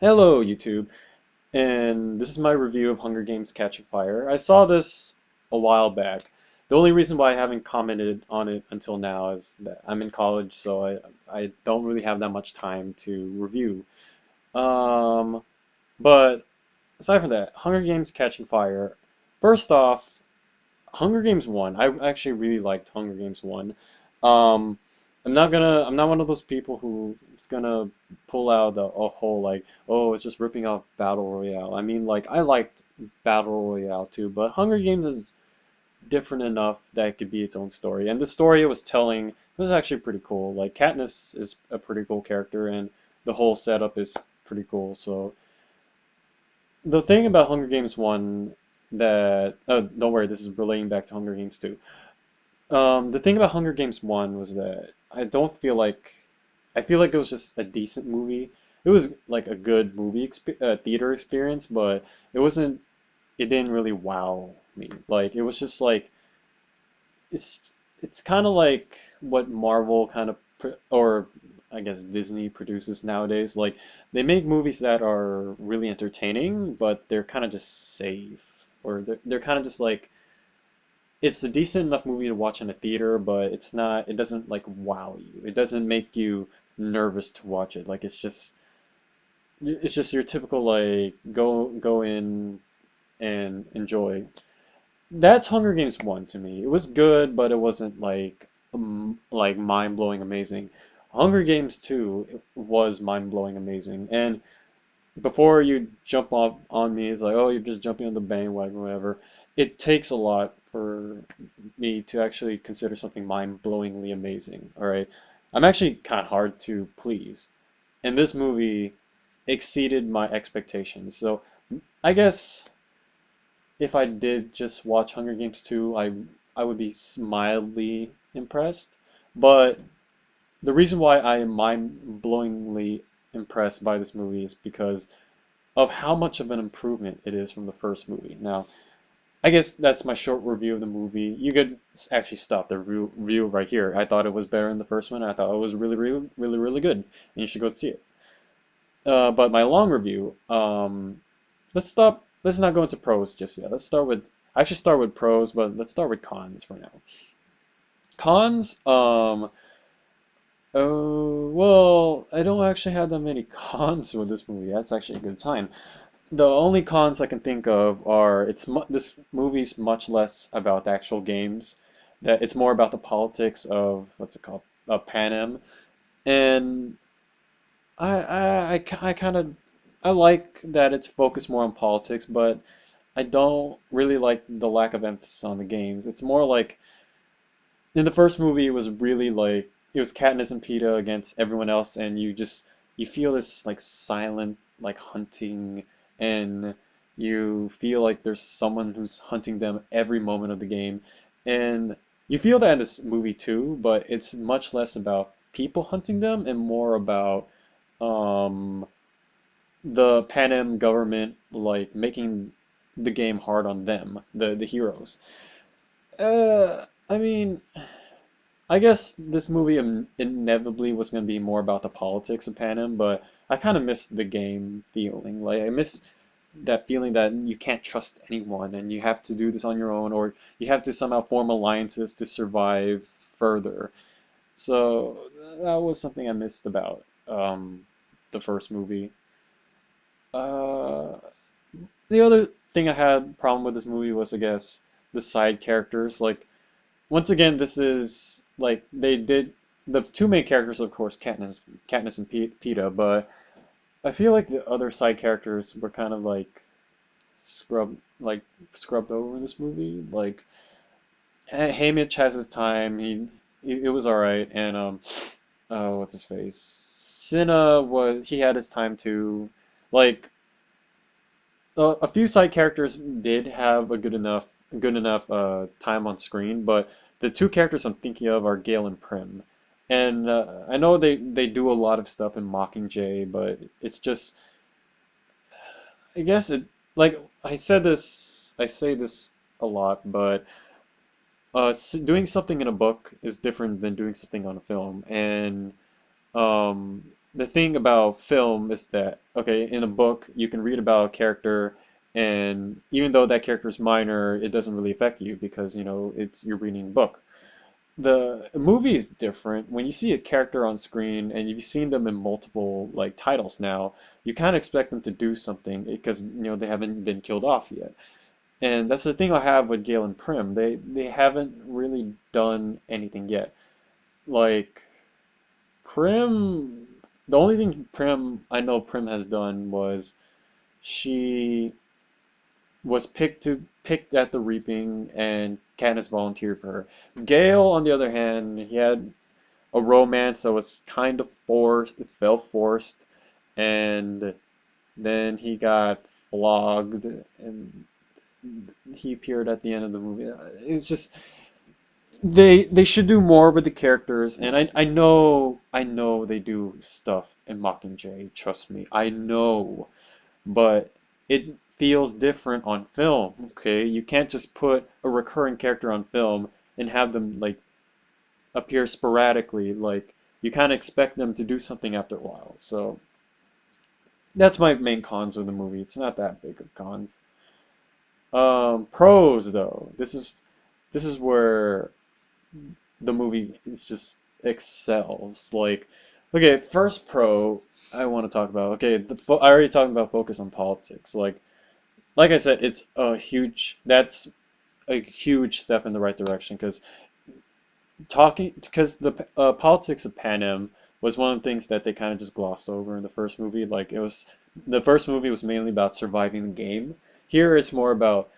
Hello, YouTube, and this is my review of Hunger Games Catching Fire. I saw this a while back. The only reason why I haven't commented on it until now is that I'm in college, so I don't really have that much time to review. Um, but aside from that, Hunger Games Catching Fire. First off, Hunger Games 1. I actually really liked Hunger Games 1. Um, I'm not one of those people who's gonna pull out a whole like, oh, it's just ripping off Battle Royale. I mean, like, I liked Battle Royale too, but Hunger Games is different enough that it could be its own story. And the story it was telling was actually pretty cool. Like, Katniss is a pretty cool character, and the whole setup is pretty cool. So the thing about Hunger Games 1 that, don't worry, this is relating back to Hunger Games 2. The thing about Hunger Games 1 was that I feel like it was just a decent movie. It was like a good theater experience, but it wasn't, it didn't really wow me. Like, it was just like, it's kind of like what Marvel kind of, or I guess Disney produces nowadays. Like, they make movies that are really entertaining, but they're kind of just safe. Or they're kind of just like, it's a decent enough movie to watch in a theater, but it doesn't like wow you. It doesn't make you nervous to watch it. Like it's just your typical like go in and enjoy. That's Hunger Games 1 to me. It was good, but it wasn't like mind-blowing amazing. Hunger Games 2 was mind-blowing amazing. And before you jump off on me, it's like, oh, you're just jumping on the bandwagon, whatever. It takes a lot for me to actually consider something mind-blowingly amazing. All right, I'm actually kind of hard to please, and this movie exceeded my expectations. So I guess if I did just watch Hunger Games 2, I would be mildly impressed. But the reason why I am mind-blowingly impressed by this movie is because of how much of an improvement it is from the first movie. Now, I guess that's my short review of the movie. You could actually stop the review right here. I thought it was better than the first one. I thought it was really, really, really, really good, and you should go see it. But my long review, let's stop. Let's not go into pros just yet. I actually start with pros, but let's start with cons for now. Cons, oh, well, I don't actually have that many cons with this movie. That's actually a good sign. The only cons I can think of are this movie's much less about the actual games. That it's more about the politics of what's it called, Panem, and I kind of I like that it's focused more on politics, but I don't really like the lack of emphasis on the games. It's more like in the first movie, it was really like it was Katniss and Peeta against everyone else, and you feel this like silent like hunting, and you feel like there's someone who's hunting them every moment of the game, and you feel that in this movie too, but it's much less about people hunting them and more about um, the Panem government like making the game hard on them, the heroes. I mean. I guess this movie inevitably was going to be more about the politics of Panem, but I kind of miss the game feeling. Like, I miss that feeling that you can't trust anyone and you have to do this on your own, or you have to somehow form alliances to survive further. So that was something I missed about the first movie. Uh, the other thing I had problem with this movie was, I guess, the side characters. Like, once again, this is like they did the two main characters, of course, Katniss and Peeta, but I feel like the other side characters were kind of like scrubbed over in this movie. Like Haymitch has his time, it was all right, and oh, what's his face? Cinna he had his time too. Like a few side characters did have a good enough time on screen, but the two characters I'm thinking of are Gale and Prim. And I know they do a lot of stuff in Mockingjay, but it's just I guess it like I say this a lot, but doing something in a book is different than doing something on a film. And um, the thing about film is that, okay, in a book, you can read about a character, and even though that character is minor, it doesn't really affect you because, it's you're reading a book. The movie is different. When you see a character on screen and you've seen them in multiple like titles now, you kind of expect them to do something because they haven't been killed off yet. And that's the thing I have with Gale and Prim. They haven't really done anything yet. Like Prim, the only thing Prim has done was she was picked at the reaping and Katniss volunteered for her. Gale, on the other hand, he had a romance that was kind of forced. It felt forced, and then he got flogged, and he appeared at the end of the movie. It's just they should do more with the characters, and I know they do stuff in Mockingjay. Trust me, I know, but it feels different on film. Okay, you can't just put a recurring character on film and have them like appear sporadically. Like you kind of expect them to do something after a while. So that's my main cons of the movie. It's not that big of cons. Pros though. This is where the movie is just excels. Like, okay, first pro I want to talk about. Okay, I already talked about focus on politics. Like I said, it's a huge. That's a huge step in the right direction because the politics of Panem was one of the things that they kind of just glossed over in the first movie. Like the first movie was mainly about surviving the game. Here it's more about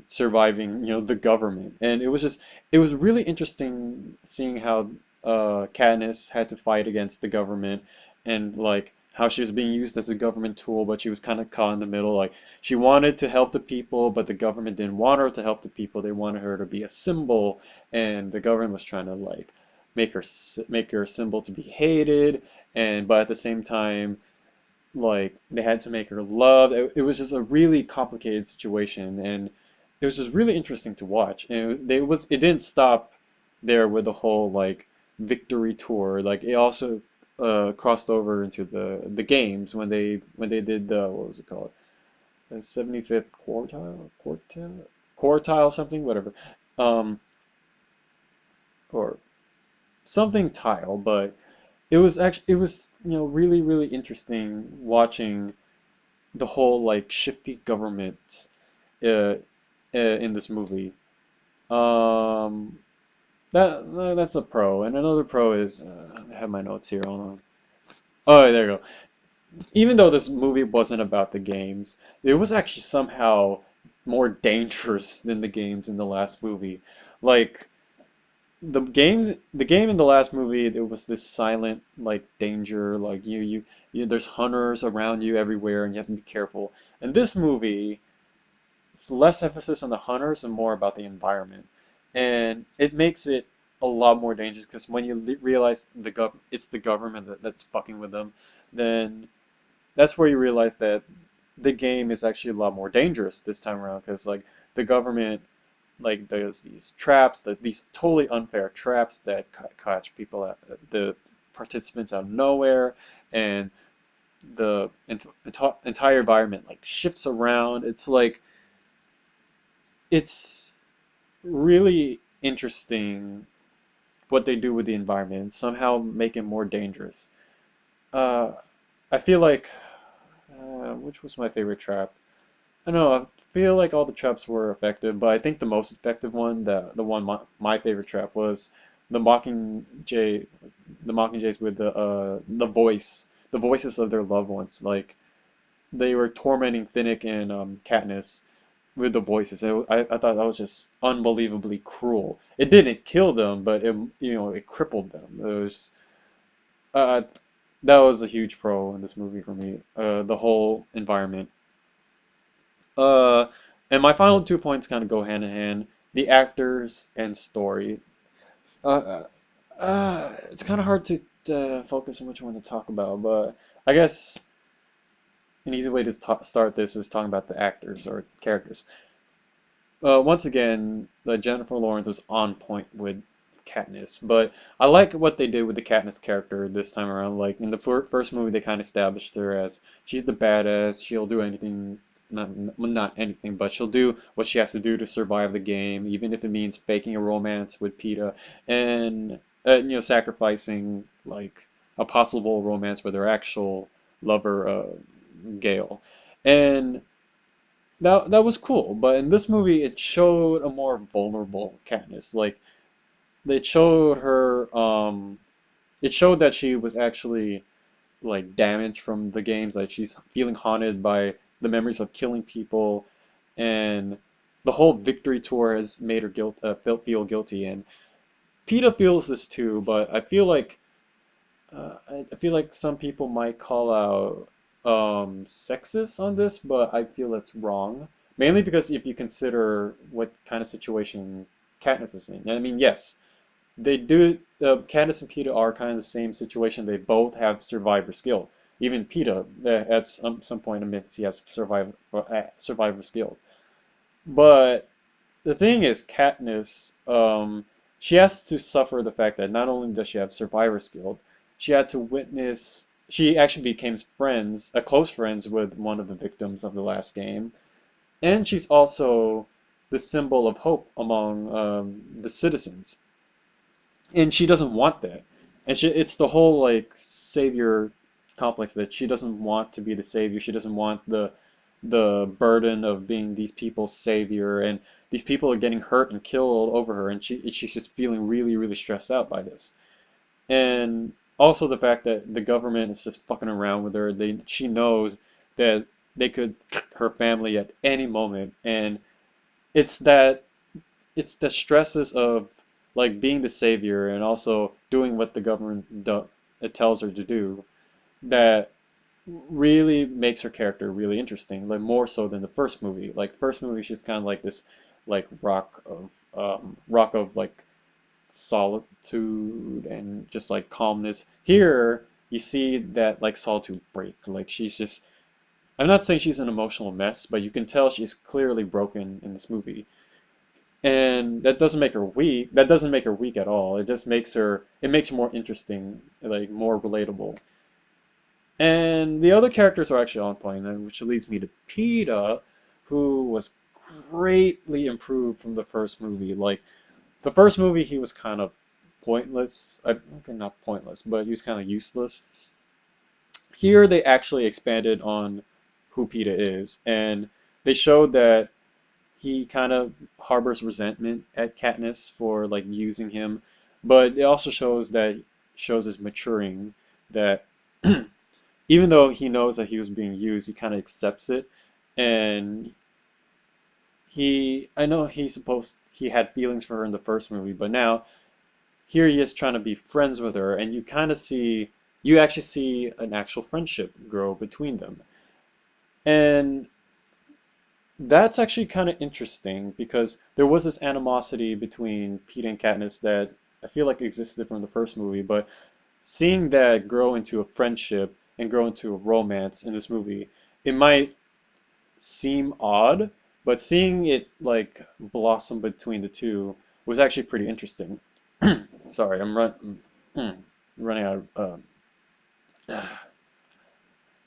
surviving, the government, and it was really interesting seeing how Katniss had to fight against the government and like how she was being used as a government tool, but she was kind of caught in the middle. Like she wanted to help the people, but the government didn't want her to help the people. They wanted her to be a symbol, and the government was trying to like make her a symbol to be hated, and but at the same time like they had to make her loved. It was just a really complicated situation, and it was just really interesting to watch. And it didn't stop there with the whole like victory tour. Like it also crossed over into the games when they did the what was it called? The 75th quartile something whatever, um or something tile, but it was really really interesting watching the whole like shifty government uh, in this movie. Um, that's a pro, and another pro is I have my notes here. Hold on. Oh, there you go. Even though this movie wasn't about the games, it was actually somehow more dangerous than the games in the last movie. Like the game in the last movie, it was this silent like danger. Like there's hunters around you everywhere, and you have to be careful. In this movie, it's less emphasis on the hunters and more about the environment. And it makes it a lot more dangerous because when you realize it's the government that's fucking with them, then that's where you realize that the game is actually a lot more dangerous this time around because like the government like there's these traps these totally unfair traps that catch people the participants out of nowhere, and the entire environment like shifts around. It's really interesting what they do with the environment and somehow make it more dangerous. Uh, I feel like which was my favorite trap? I don't know. I feel like all the traps were effective, but I think the most effective one, the one my favorite trap was the Mockingjay, the Mockingjays with the voices of their loved ones. Like they were tormenting Finnick and Katniss with the voices. I thought that was just unbelievably cruel. It didn't kill them, but it crippled them. It was uh, that was a huge pro in this movie for me. The whole environment. Uh, and my final 2 points kind of go hand in hand: the actors and story. Uh, it's kind of hard to focus on which one to talk about, but I guess an easy way to start this is talking about the actors or characters. Once again, Jennifer Lawrence was on point with Katniss, but I like what they did with the Katniss character this time around. Like in the first movie, they kind of established her as she's the badass. She'll do anything, not anything, but she'll do what she has to do to survive the game, even if it means faking a romance with Peeta and sacrificing like a possible romance with her actual lover, Gale. And that was cool, but in this movie it showed a more vulnerable Katniss. Like they showed her it showed that she was actually like damaged from the games, like she's feeling haunted by the memories of killing people, and the whole victory tour has made her feel guilty, and Peeta feels this too, but I feel like some people might call out sexist on this, but I feel it's wrong. Mainly because if you consider what kind of situation Katniss is in. I mean, yes, they do. Katniss and Peeta are kind of the same situation. They both have survivor skill. Even Peeta, at some point, admits he has survivor skill. But the thing is, Katniss, she has to suffer the fact that not only does she have survivor skill, she had to witness. She actually became close friends with one of the victims of the last game, and she's also the symbol of hope among the citizens, and she doesn't want that. And it's the whole like savior complex that she doesn't want to be the savior. She doesn't want the burden of being these people's savior, and these people are getting hurt and killed over her, and she's just feeling really really stressed out by this. And also the fact that the government is just fucking around with her. She knows that they could her family at any moment, and it's that it's the stresses of like being the savior and also doing what the government it tells her to do that really makes her character really interesting, like more so than the first movie. Like the first movie, she's kind of like this like rock of like solitude and just like calmness. Here you see that like solitude break. Like she's just, I'm not saying she's an emotional mess, but you can tell she's clearly broken in this movie. And that doesn't make her weak. That doesn't make her weak at all. It just makes her, it makes her more interesting, like more relatable. And the other characters are actually on point, which leads me to Peeta, who was greatly improved from the first movie. Like the first movie, he was kind of pointless. Okay, not pointless, but he was kind of useless. Here, they actually expanded on who Peeta is, and they showed that he kind of harbors resentment at Katniss for like using him, but it also shows his maturing that even though he knows that he was being used, he kind of accepts it, and I know he had feelings for her in the first movie, but now here he is trying to be friends with her, and you actually see an actual friendship grow between them. And that's actually kind of interesting because there was this animosity between Pete and Katniss that I feel like existed from the first movie, but seeing that grow into a friendship and grow into a romance in this movie, it might seem odd, but seeing it like blossom between the two was actually pretty interesting. Sorry, running out of.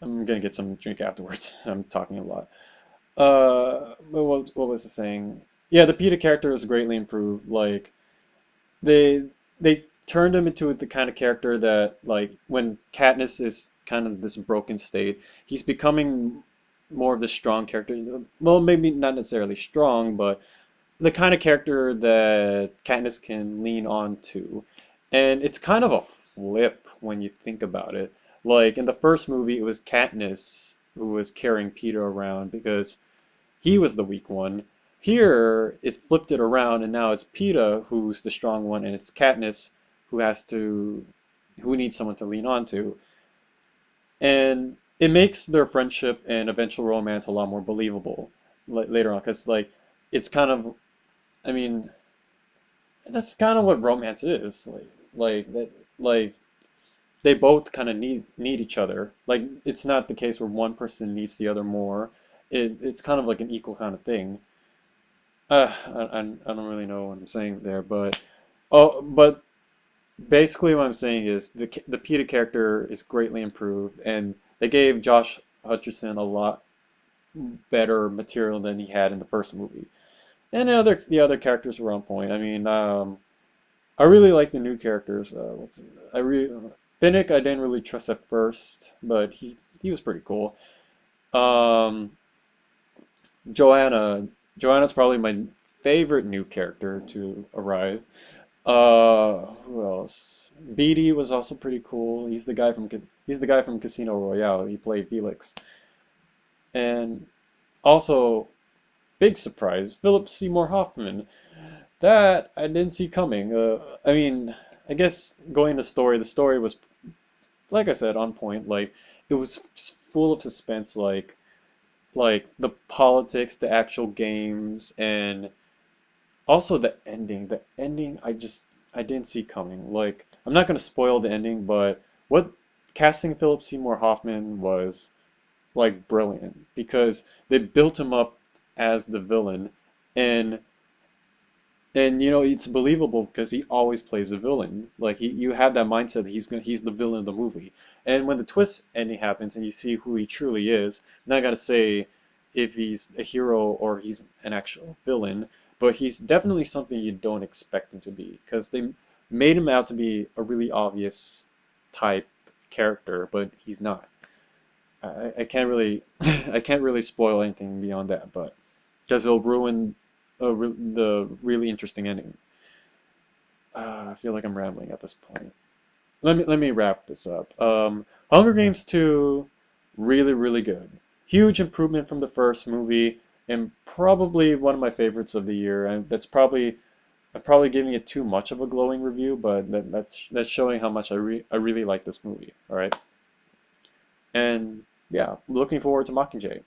I'm gonna get some drink afterwards. I'm talking a lot. What was I saying? Yeah, the Peeta character is greatly improved. Like they they turned him into the kind of character that like when Katniss is kind of this broken state, he's becoming more of the strong character. Well, maybe not necessarily strong, but the kind of character that Katniss can lean on to. And it's kind of a flip when you think about it. Like in the first movie, it was Katniss who was carrying Peeta around because he was the weak one. Here, it's flipped it around, and now it's Peeta who's the strong one, and it's Katniss who who needs someone to lean on to. And it makes their friendship and eventual romance a lot more believable later on, because like it's kind of, I mean, that's kind of what romance is. Like that, like they both kind of need each other. Like it's not the case where one person needs the other more. It's kind of like an equal kind of thing. I don't really know what I'm saying there, but Oh, but basically what I'm saying is the Peter character is greatly improved, and they gave Josh Hutcherson a lot better material than he had in the first movie. And the other characters were on point. I mean, I really like the new characters. I really Finnick I didn't really trust at first, but he was pretty cool. Um, Joanna Joanna's probably my favorite new character to arrive. Who else? Beatty was also pretty cool. He's the guy from Casino Royale. He played Felix. And also, big surprise, Philip Seymour Hoffman. That I didn't see coming. I mean, I guess going to story, the story was, like I said, on point. Like it was just full of suspense, like the politics, the actual games, and also the ending. The ending, I didn't see coming. Like I'm not gonna spoil the ending, but what casting Philip Seymour Hoffman was like brilliant because they built him up as the villain, and it's believable because he always plays a villain. Like you have that mindset that he's the villain of the movie. And when the twist ending happens and you see who he truly is, I'm not gonna say if he's a hero or he's an actual villain, but he's definitely something you don't expect him to be because they made him out to be a really obvious type character, but he's not. I can't really I can't really spoil anything beyond that, but because it'll ruin the really interesting ending. I feel like I'm rambling at this point. Let me wrap this up. Hunger Games 2, really really good. Huge improvement from the first movie, and probably one of my favorites of the year. And I'm probably giving it too much of a glowing review, but that's showing how much I really like this movie. All right, and yeah, looking forward to Mockingjay.